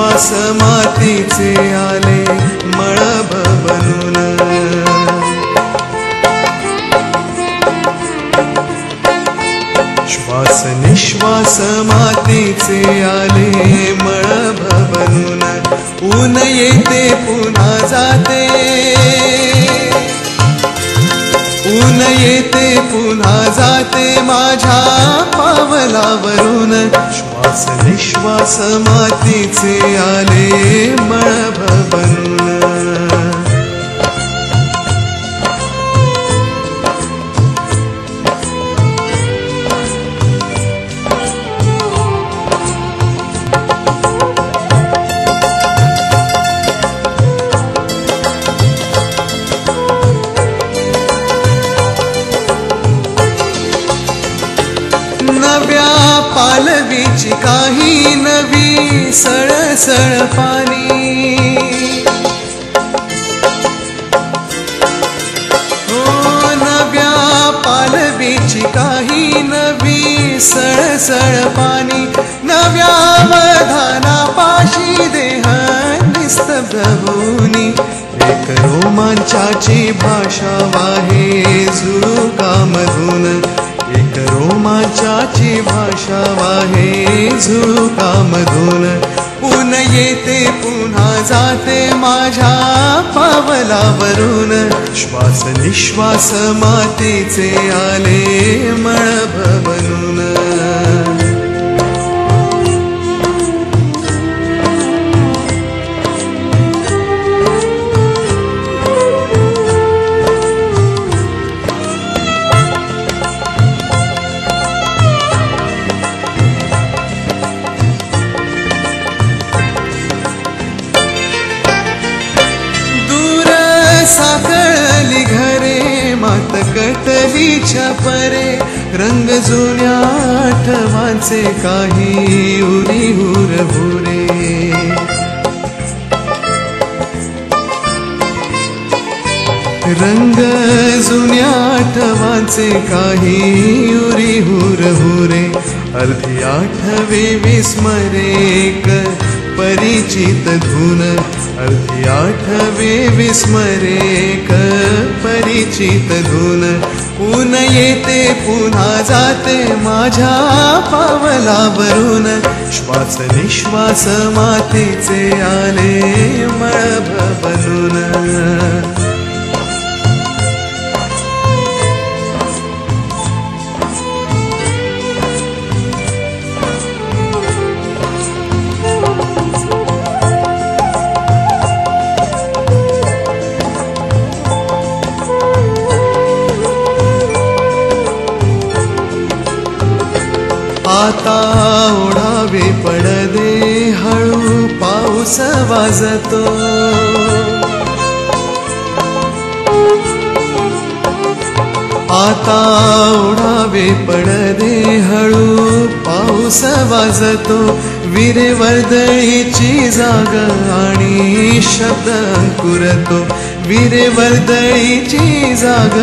निश्वास मातीचे आले मळभ बनून. श्वास निश्वास मातीचे आले मळभ बनून. ऊन येते पुन्हा जाते, ऊन येते पुन्हा जाते माझ्या पावलावरून. श्वास निश्वास मातीचे आले मळभ बनून. नव्या पालवीची काही नवी सळसळ पाणी. हो नव्या पालवीची काही नवी सळसळ पाणी. नव्या वधानापाशी देह निस्तब्ध होऊनी. एक रोमांचाची भाषा वाहे झुळुकामधून. एक रोमांचाची भाषा वाहे झुळुकामधून. ऊन येते पुन्हा जाते माझ्या पावलावरून. श्वास निश्वास मातीचे आले मळभ बनून. साकळली घरे मात कटलीच्या परे. रंग जुन्या आठवांचे काही उरी हुर हुरे. रंग जुन्या आठवांचे काही उरी हुर हुरे. अर्धी आठवे विस्मरेक परिचित धून. अर्धी आठवे विस्मरेक परिचित धून. ऊन येते पुन्हा जाते माझ्या पावलावरून. श्वास निश्वास मातीचे आले मळभ बनून. आता ओढावे पडदे हळू पाऊस वाजतो. आता ओढावे पडदे हळू पाऊस वाजतो. विरे वर्दळीची जाग आणि शब्द अंकुरतो. विरे वर्दळीची जाग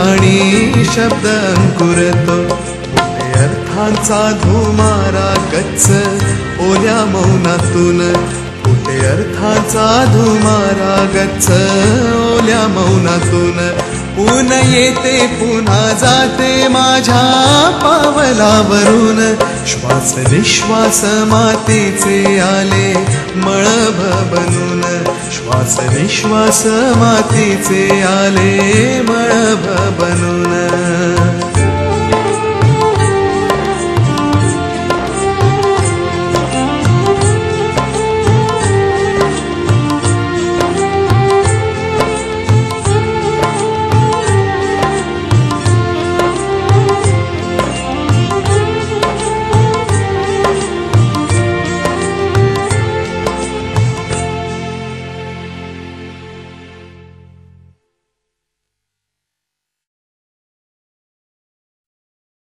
आणि शब्द अंकुरतो. अर्थांचा धुमारा गच्च ओल्या मौनातून. कुठे अर्थांचा धुमारा गच्च ओल्या मौनातून. ऊन येते पुन्हा जाते माझ्या पावलावरून. श्वास निश्वास मातीचे आले मळभ बनून. श्वास निश्वास मातीचे आले मळभ बनून.